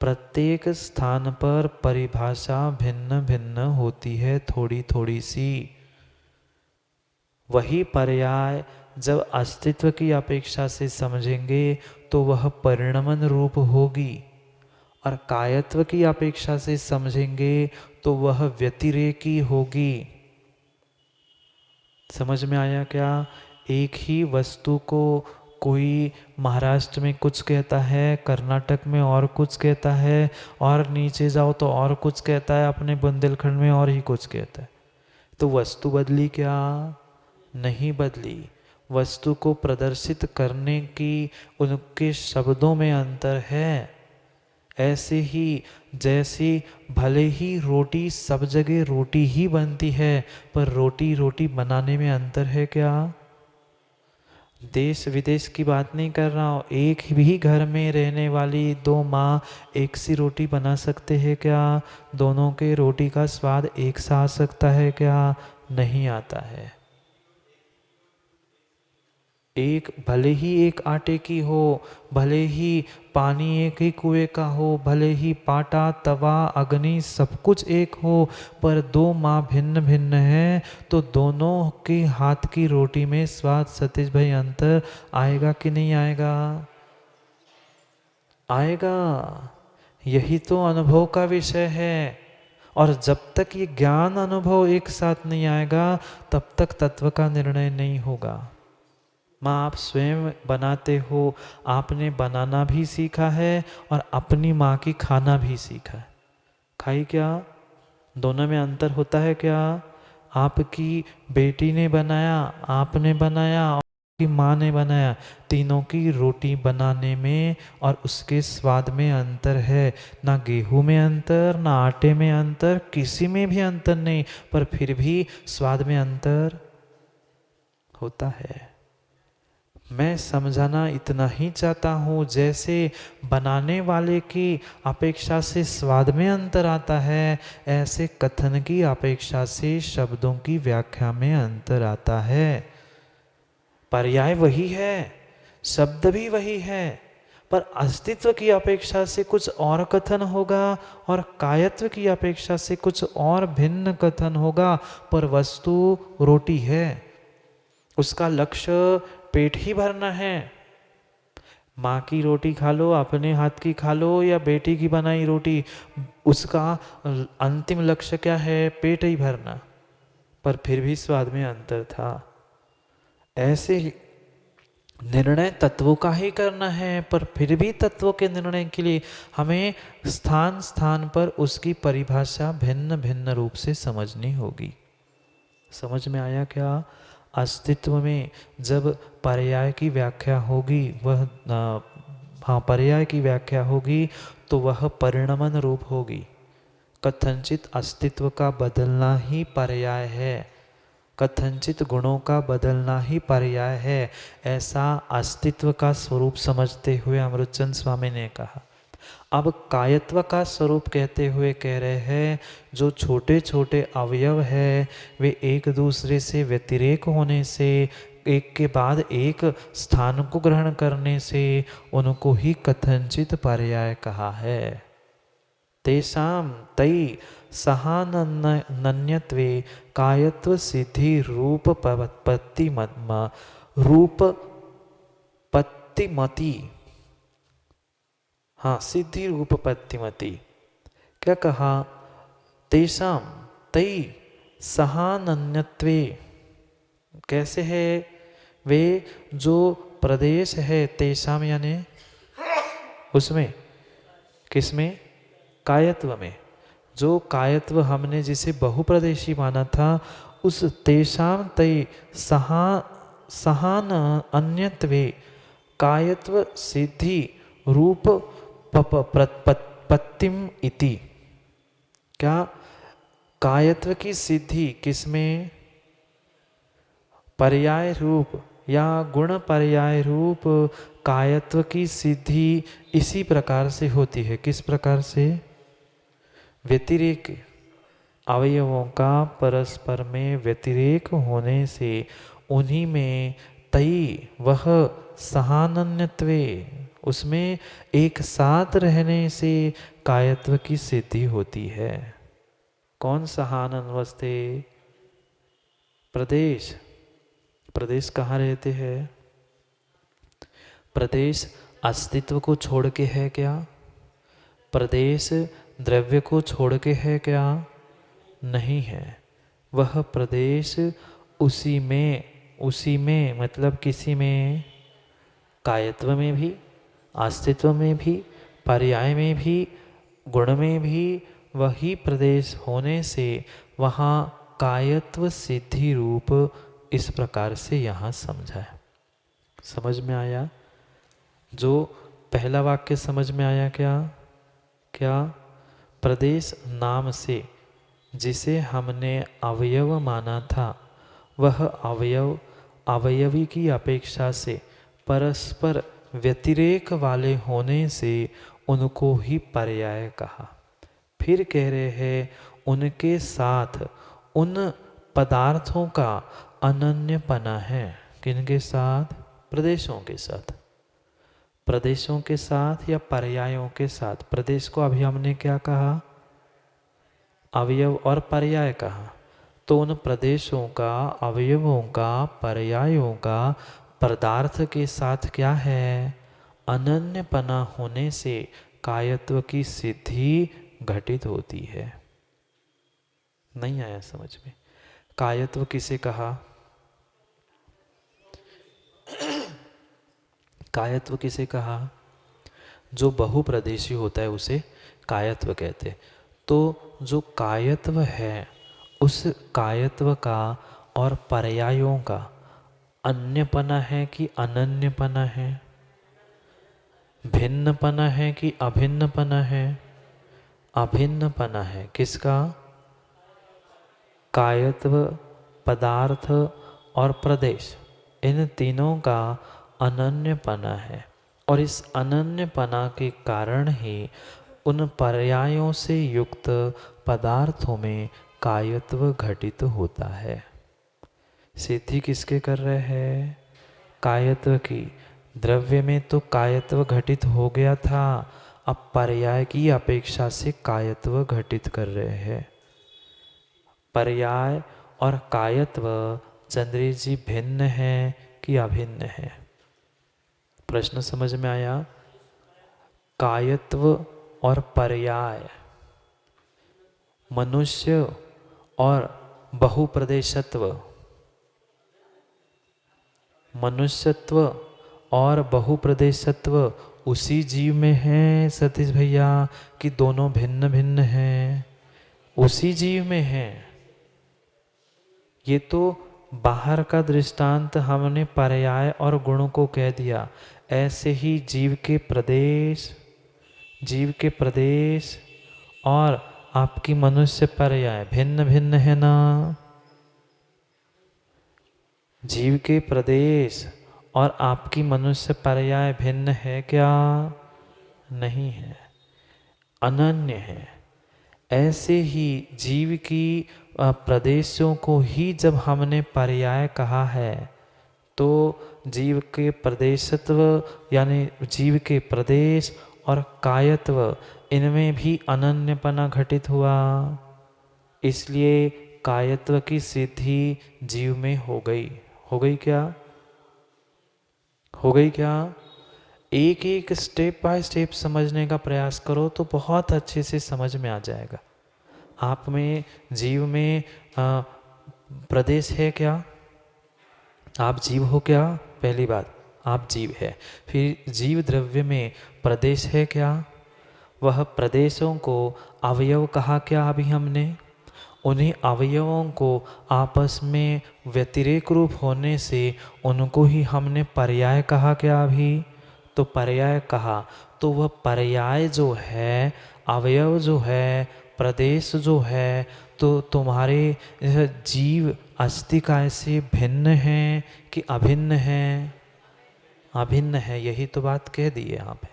प्रत्येक स्थान पर परिभाषा भिन्न भिन्न होती है, थोड़ी थोड़ी सी। वही पर्याय जब अस्तित्व की अपेक्षा से समझेंगे तो वह परिणमन रूप होगी, और कायत्व की अपेक्षा से समझेंगे तो वह व्यतिरेकी होगी। समझ में आया क्या? एक ही वस्तु को कोई महाराष्ट्र में कुछ कहता है, कर्नाटक में और कुछ कहता है, और नीचे जाओ तो और कुछ कहता है, अपने बुंदेलखंड में और ही कुछ कहता है। तो वस्तु बदली क्या? नहीं बदली। वस्तु को प्रदर्शित करने की उनके शब्दों में अंतर है। ऐसे ही जैसे भले ही रोटी सब जगह रोटी ही बनती है, पर रोटी रोटी बनाने में अंतर है क्या? देश विदेश की बात नहीं कर रहा हूँ, एक भी घर में रहने वाली दो माँ एक सी रोटी बना सकते हैं क्या? दोनों के रोटी का स्वाद एक सा आ सकता है क्या? नहीं आता है। एक भले ही एक आटे की हो, भले ही पानी एक ही कुएं का हो, भले ही पाटा तवा अग्नि सब कुछ एक हो, पर दो माँ भिन्न भिन्न हैं, तो दोनों के हाथ की रोटी में स्वाद सतीश भाई अंतर आएगा कि नहीं आएगा? आएगा। यही तो अनुभव का विषय है। और जब तक ये ज्ञान अनुभव एक साथ नहीं आएगा तब तक तत्व का निर्णय नहीं होगा। माँ आप स्वयं बनाते हो, आपने बनाना भी सीखा है और अपनी माँ की खाना भी सीखा है। खाई क्या? दोनों में अंतर होता है क्या? आपकी बेटी ने बनाया, आपने बनाया, और आपकी माँ ने बनाया, तीनों की रोटी बनाने में और उसके स्वाद में अंतर है। ना गेहूं में अंतर, ना आटे में अंतर, किसी में भी अंतर नहीं, पर फिर भी स्वाद में अंतर होता है। मैं समझाना इतना ही चाहता हूँ, जैसे बनाने वाले की अपेक्षा से स्वाद में अंतर आता है, ऐसे कथन की अपेक्षा से शब्दों की व्याख्या में अंतर आता है। पर्याय वही है, शब्द भी वही है, पर अस्तित्व की अपेक्षा से कुछ और कथन होगा और कायत्व की अपेक्षा से कुछ और भिन्न कथन होगा, पर वस्तु रोटी है, उसका लक्ष्य पेट ही भरना है। माँ की रोटी खा लो, अपने हाथ की खा लो या बेटी की बनाई रोटी, उसका अंतिम लक्ष्य क्या है? पेट ही भरना, पर फिर भी स्वाद में अंतर था। ऐसे निर्णय तत्वों का ही करना है, पर फिर भी तत्वों के निर्णय के लिए हमें स्थान स्थान पर उसकी परिभाषा भिन्न भिन्न रूप से समझनी होगी। समझ में आया क्या? अस्तित्व में जब पर्याय की व्याख्या होगी, वह पर्याय की व्याख्या होगी तो वह परिणमन रूप होगी। कथनचित अस्तित्व का बदलना ही पर्याय है, कथनचित गुणों का बदलना ही पर्याय है, ऐसा अस्तित्व का स्वरूप समझते हुए अमृतचंद स्वामी ने कहा। अब कायत्व का स्वरूप कहते हुए कह रहे हैं, जो छोटे छोटे अवयव है वे एक दूसरे से व्यतिरेक होने से, एक के बाद एक स्थान को ग्रहण करने से उनको ही कथनचित पर्याय कहा है। तेषां तै सहानन्यत्वे कायत्व सिद्धि रूप पत्तिमति, हाँ, सिद्धि रूप पत्तिमति। क्या कहा? तेषां तै सहानन्यत्वे, कैसे है? वे जो प्रदेश है, तेषां यानी उसमें, किसमें? कायत्व में। जो कायत्व हमने जिसे बहुप्रदेशी माना था, उस तेषां तै सहान अन्यत्वे कायत्व सिद्धि रूप पत्तिम इति। क्या? कायत्व की सिद्धि किसमें? पर्याय रूप या गुण पर्याय रूप कायत्व की सिद्धि इसी प्रकार से होती है। किस प्रकार से? व्यतिरेक अवयवों का परस्पर में व्यतिरेक होने से उन्हीं में तई वह सहानन्यत्वे, उसमें एक साथ रहने से कायत्व की सिद्धि होती है। कौन सहानन्वस्ते? प्रदेश। प्रदेश कहाँ रहते हैं? प्रदेश अस्तित्व को छोड़ के है क्या? प्रदेश द्रव्य को छोड़ के है क्या? नहीं है। वह प्रदेश उसी में मतलब किसी में, कायत्व में भी, अस्तित्व में भी, पर्याय में भी, गुण में भी वही प्रदेश होने से वहाँ कायत्व सिद्धि रूप इस प्रकार से यहाँ समझा है। समझ में आया? जो पहला वाक्य समझ में आया क्या? क्या? प्रदेश नाम से जिसे हमने अवयव माना था, वह अवयव अवयवी की अपेक्षा से परस्पर व्यतिरेक वाले होने से उनको ही पर्याय कहा। फिर कह रहे हैं, उनके साथ उन पदार्थों का अनन्यपना है। किनके साथ? प्रदेशों के साथ। प्रदेशों के साथ या पर्यायों के साथ। प्रदेश को अभी हमने क्या कहा? अवयव और पर्याय कहा। तो उन प्रदेशों का, अवयवों का, पर्यायों का पदार्थ के साथ क्या है? अनन्यपना होने से कायत्व की सिद्धि घटित होती है। नहीं आया समझ में? कायत्व किसे कहा? कायत्व किसे कहा? जो बहुप्रदेशी होता है उसे कायत्व कहते हैं। तो जो कायत्व है, उस कायत्व का और पर्यायों का अन्यपना है कि अनन्यपना है? भिन्नपना है कि अभिन्नपना है? अभिन्नपना है। किसका? कायत्व, पदार्थ और प्रदेश, इन तीनों का अनन्यपना है। और इस अनन्यपना के कारण ही उन पर्यायों से युक्त पदार्थों में कायत्व घटित होता है। सिद्धि किसके कर रहे हैं? कायत्व की। द्रव्य में तो कायत्व घटित हो गया था, अब पर्याय की अपेक्षा से कायत्व घटित कर रहे हैं। पर्याय और कायत्व चंद्री जी भिन्न है कि अभिन्न है? प्रश्न समझ में आया? कायत्व और पर्याय, मनुष्य और बहुप्रदेशत्व, मनुष्यत्व और बहुप्रदेशत्व उसी जीव में है सतीश भैया, कि दोनों भिन्न भिन्न हैं? उसी जीव में है। ये तो बाहर का दृष्टांत हमने पर्याय और गुण को कह दिया। ऐसे ही जीव के प्रदेश और आपकी मनुष्य पर्याय भिन्न भिन्न है ना? जीव के प्रदेश और आपकी मनुष्य पर्याय भिन्न है क्या? नहीं है, अनन्य है। ऐसे ही जीव की प्रदेशों को ही जब हमने पर्याय कहा है, तो जीव के प्रदेशत्व यानी जीव के प्रदेश और कायत्व, इनमें भी अनन्यपना घटित हुआ। इसलिए कायत्व की सिद्धि जीव में हो गई। हो गई क्या? हो गई क्या? एक एक स्टेप बाय स्टेप समझने का प्रयास करो तो बहुत अच्छे से समझ में आ जाएगा। आप में, जीव में प्रदेश है क्या? आप जीव हो क्या? पहली बात, आप जीव है। फिर जीव द्रव्य में प्रदेश है क्या? वह प्रदेशों को अवयव कहा क्या अभी हमने? उन्हीं अवयवों को आपस में व्यतिरेक रूप होने से उनको ही हमने पर्याय कहा क्या अभी? तो पर्याय कहा, तो वह पर्याय जो है, अवयव जो है, प्रदेश जो है, तो तुम्हारे जीव अस्थि काय से भिन्न है कि अभिन्न है? अभिन्न है। यही तो बात कह दी है यहाँ पे,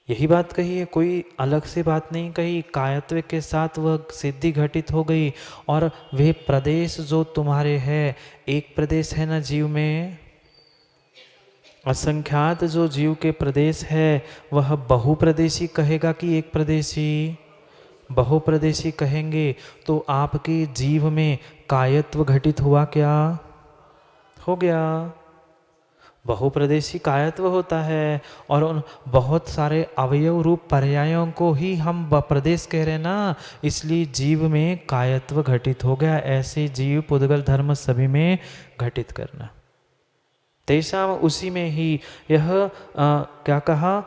यही बात कही है, कोई अलग से बात नहीं कही। कायत्व के साथ वह सिद्धि घटित हो गई। और वे प्रदेश जो तुम्हारे है, एक प्रदेश है ना जीव में, असंख्यात जो जीव के प्रदेश है, वह बहुप्रदेशी कहेगा कि एक प्रदेशी? बहुप्रदेशी कहेंगे। तो आपके जीव में कायत्व घटित हुआ क्या? हो गया। बहुप्रदेशी कायत्व होता है, और उन बहुत सारे अवयव रूप पर्यायों को ही हम प्रदेश कह रहे हैं ना, इसलिए जीव में कायत्व घटित हो गया। ऐसे जीव पुद्गल धर्म सभी में घटित करना। तेषाम, उसी में ही यह क्या कहा?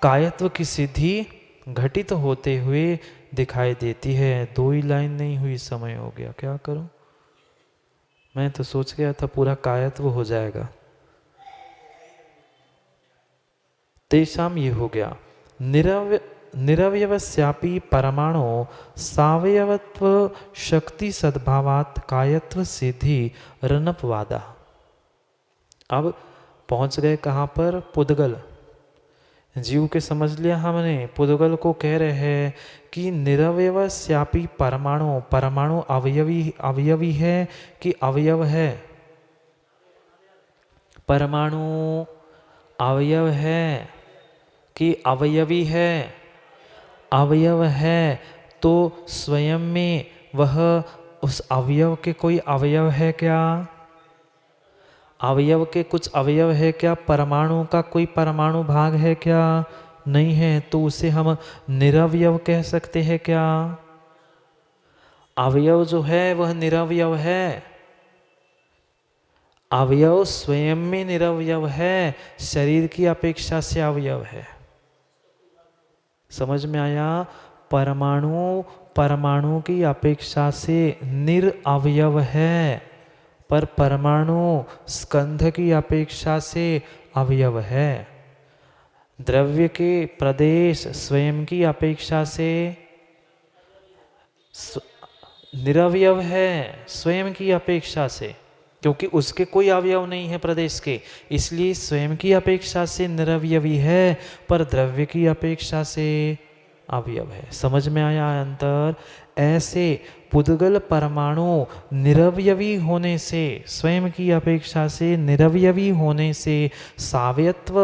कायत्व की सिद्धि घटित होते हुए दिखाई देती है। 2 ही लाइन नहीं हुई, समय हो गया, क्या करूं? मैं तो सोच गया था पूरा कायत्व हो जाएगा। तेषाम ये हो गया। निरवयवस्यापि परमाणु सावयवत्व शक्ति सद्भावात् कायत्व सिद्धि रनपवादा। अब पहुंच गए कहाँ पर? पुद्गल। जीव के समझ लिया हमने। पुद्गल को कह रहे हैं कि निरवयवस्यापि परमाणु, परमाणु अवयवी है कि अवयव है? परमाणु अवयव है कि अवयवी है? अवयव है। तो स्वयं में वह उस अवयव के कोई अवयव है क्या? अवयव के कुछ अवयव है क्या? परमाणु का कोई परमाणु भाग है क्या? नहीं है। तो उसे हम निरवयव कह सकते हैं क्या? अवयव जो है वह निरवयव है। अवयव स्वयं में निरवयव है, शरीर की अपेक्षा से अवयव है। समझ में आया? परमाणु की अपेक्षा से निरअवयव है, पर परमाणु स्कंध की अपेक्षा से अवयव है। द्रव्य के प्रदेश स्वयं की अपेक्षा से निरवयव है, स्वयं की अपेक्षा से, क्योंकि उसके कोई अवयव नहीं है प्रदेश के, इसलिए स्वयं की अपेक्षा से निरवयवी है, पर द्रव्य की अपेक्षा से अवयव है। समझ में आया अंतर? ऐसे पुद्गल परमाणु निरवयवी होने से, स्वयं की अपेक्षा से निरवयवी होने से सावयत्व,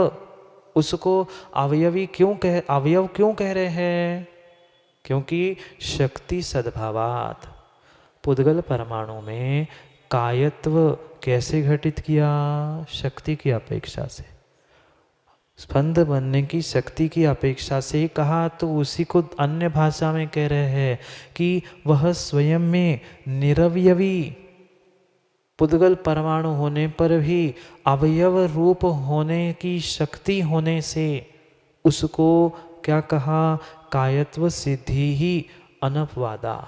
उसको अवयव क्यों कह रहे हैं? क्योंकि शक्ति सद्भावात, पुद्गल परमाणु में कायत्व कैसे घटित किया? शक्ति की अपेक्षा से, स्पंद बनने की शक्ति की अपेक्षा से ही कहा। तो उसी को अन्य भाषा में कह रहे हैं कि वह स्वयं में निरवयवी, पुद्गल परमाणु होने पर भी अवयव रूप होने की शक्ति होने से उसको क्या कहा? कायत्व सिद्धि ही अनपवादा,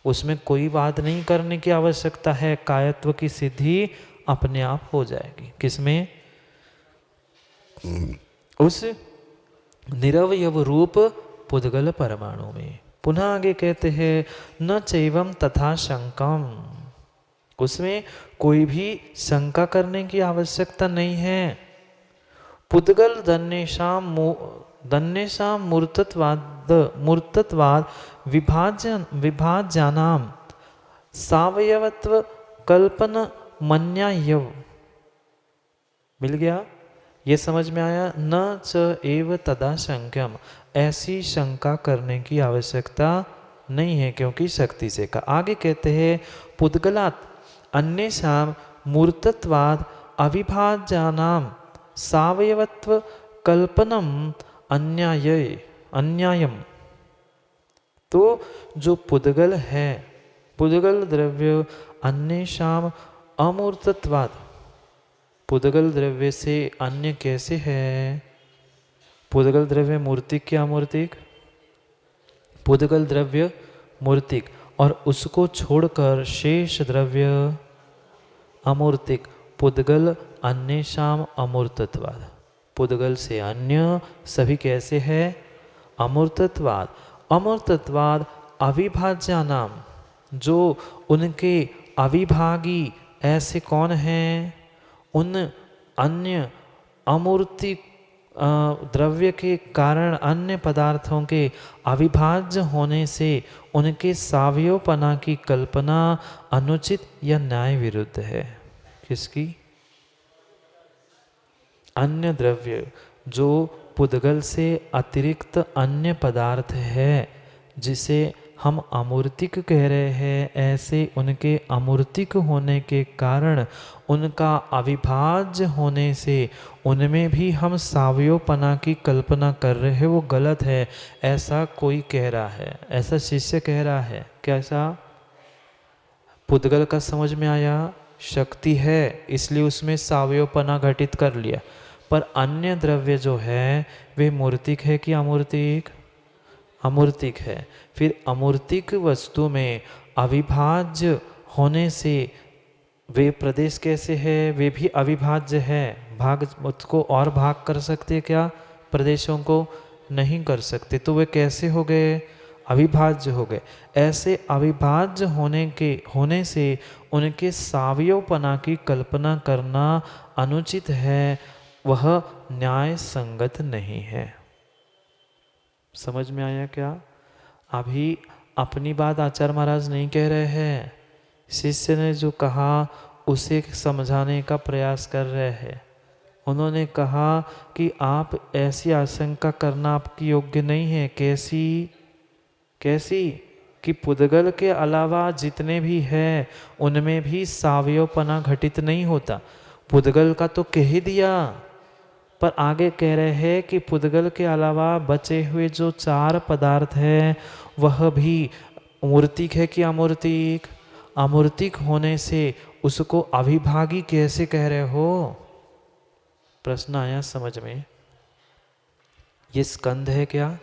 उसमें कोई बात नहीं करने की आवश्यकता है, कायत्व की सिद्धि अपने आप हो जाएगी। किसमें? उस निरवयव रूप पुद्गल परमाणु में। पुनः आगे कहते हैं न चैवम तथा शंकम, उसमें कोई भी शंका करने की आवश्यकता नहीं है। पुद्गल दन्येषां मूर्तत्वाद विभाज्यानाम सावयवत्व कल्पन मन्यायव। मिल गया? ये समझ में आया? न च एव तदा शंक्यम, ऐसी शंका करने की आवश्यकता नहीं है क्योंकि शक्ति से का। आगे कहते हैं पुद्गलात् अन्येषां मूर्तत्वाद अविभाज्यानाम सावयवत्व कल्पनम अन्यायम। तो जो पुद्गल है, पुद्गल द्रव्य अन्येषां अमूर्तत्वाद, पुद्गल द्रव्य से अन्य कैसे है? पुद्गल द्रव्य मूर्तिक क्या अमूर्तिक? पुद्गल द्रव्य मूर्तिक, और उसको छोड़कर शेष द्रव्य अमूर्तिक। पुद्गल अन्येषां अमूर्तत्वाद, पुद्गल से अन्य सभी कैसे है? अमूर्तत्वाद। अमूर्तत्वाद अविभाज्यानाम, जो उनके अविभागी ऐसे कौन हैं? उन अन्य अमूर्ति द्रव्य के कारण अन्य पदार्थों के अविभाज्य होने से उनके सावयवपना की कल्पना अनुचित या न्याय विरुद्ध है। किसकी? अन्य द्रव्य जो पुद्गल से अतिरिक्त अन्य पदार्थ है जिसे हम अमूर्तिक कह रहे हैं, ऐसे उनके अमूर्तिक होने के कारण उनका अविभाज्य होने से उनमें भी हम सावयवपना की कल्पना कर रहे हैं, वो गलत है, ऐसा कोई कह रहा है, ऐसा शिष्य कह रहा है। कैसा? पुद्गल का समझ में आया? शक्ति है इसलिए उसमें सावयवपना घटित कर लिया, पर अन्य द्रव्य जो है वे मूर्तिक है कि अमूर्तिक? अमूर्तिक है। फिर अमूर्तिक वस्तु में अविभाज्य होने से वे प्रदेश कैसे है? वे भी अविभाज्य है। भाग उसको और भाग कर सकते क्या? प्रदेशों को नहीं कर सकते। तो वे कैसे हो गए? अविभाज्य हो गए। ऐसे अविभाज्य होने से उनके सावयवपना की कल्पना करना अनुचित है, वह न्याय संगत नहीं है। समझ में आया क्या? अभी अपनी बात आचार्य महाराज नहीं कह रहे हैं, शिष्य ने जो कहा उसे समझाने का प्रयास कर रहे हैं। उन्होंने कहा कि आप ऐसी आशंका करना आपकी योग्य नहीं है। कैसी? कैसी? कि पुद्गल के अलावा जितने भी है उनमें भी सावयवपना घटित नहीं होता। पुद्गल का तो कह ही दिया, पर आगे कह रहे हैं कि पुद्गल के अलावा बचे हुए जो 4 पदार्थ हैं वह भी मूर्तिक है कि अमूर्तिक? अमूर्तिक होने से उसको अविभागी कैसे कह रहे हो? प्रश्न आया समझ में? ये स्कंध है क्या?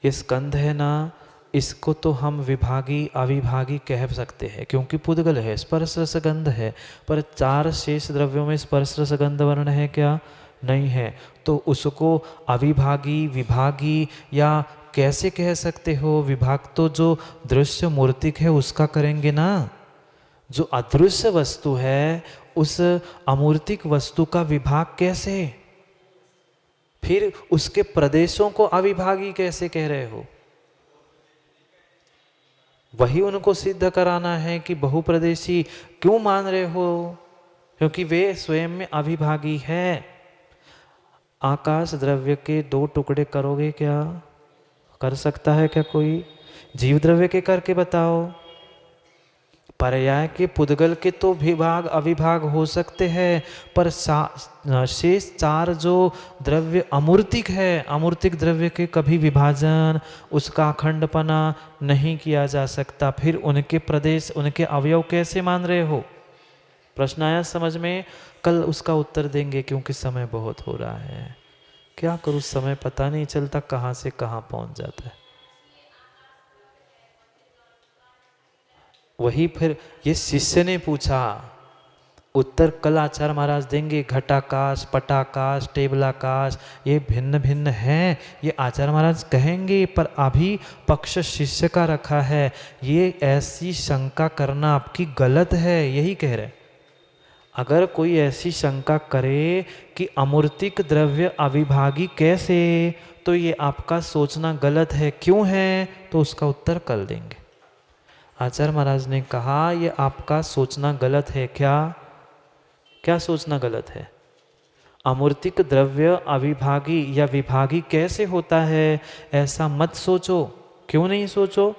ये स्कंध है ना, इसको तो हम विभागी अविभागी कह सकते हैं क्योंकि पुद्गल है, स्पर्श रसगंध है। पर 4 शेष द्रव्यों में स्पर्श रसगंध वर्ण है क्या? नहीं है। तो उसको अविभागी विभागी या कैसे कह सकते हो? विभाग तो जो दृश्य मूर्तिक है उसका करेंगे ना। जो अदृश्य वस्तु है उस अमूर्तिक वस्तु का विभाग कैसे? फिर उसके प्रदेशों को अविभागी कैसे कह रहे हो? वही उनको सिद्ध कराना है कि बहुप्रदेशी क्यों मान रहे हो, क्योंकि वे स्वयं में अविभागी है। आकाश द्रव्य के 2 टुकड़े करोगे क्या? कर सकता है क्या कोई? जीव द्रव्य के करके बताओ। पर्याय के पुद्गल के तो विभाग अविभाग हो सकते हैं, पर शेष 4 जो द्रव्य अमूर्तिक है, अमूर्तिक द्रव्य के कभी विभाजन, उसका अखंडपना नहीं किया जा सकता। फिर उनके प्रदेश, उनके अवयव कैसे मान रहे हो? प्रश्न आया समझ में? कल उसका उत्तर देंगे, क्योंकि समय बहुत हो रहा है। क्या करूँ, समय पता नहीं चलता कहाँ से कहाँ पहुँच जाता है। वही फिर ये शिष्य ने पूछा, उत्तर कल आचार्य महाराज देंगे। घटाकाश, पटाकाश, टेबलाकाश ये भिन्न भिन्न हैं, ये आचार्य महाराज कहेंगे, पर अभी पक्ष शिष्य का रखा है। ये ऐसी शंका करना आपकी गलत है, यही कह रहे। अगर कोई ऐसी शंका करे कि अमूर्तिक द्रव्य अविभागी कैसे, तो ये आपका सोचना गलत है। क्यों है? तो उसका उत्तर कल देंगे। आचार्य महाराज ने कहा ये आपका सोचना गलत है। क्या क्या सोचना गलत है? अमूर्तिक द्रव्य अविभागी या विभागी कैसे होता है, ऐसा मत सोचो। क्यों नहीं सोचो?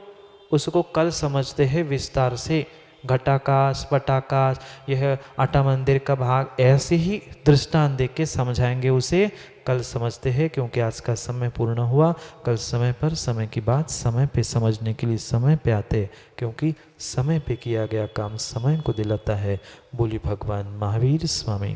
उसको कल समझते हैं विस्तार से। घटाकाश, पटाकाश, यह आटा मंदिर का भाग, ऐसे ही दृष्टांत देख के समझाएंगे उसे। कल समझते हैं, क्योंकि आज का समय पूर्ण हुआ। कल समय पर समय की बात समय पे समझने के लिए समय पे आते, क्योंकि समय पे किया गया काम समय को दिलाता है। बोली भगवान महावीर स्वामी की।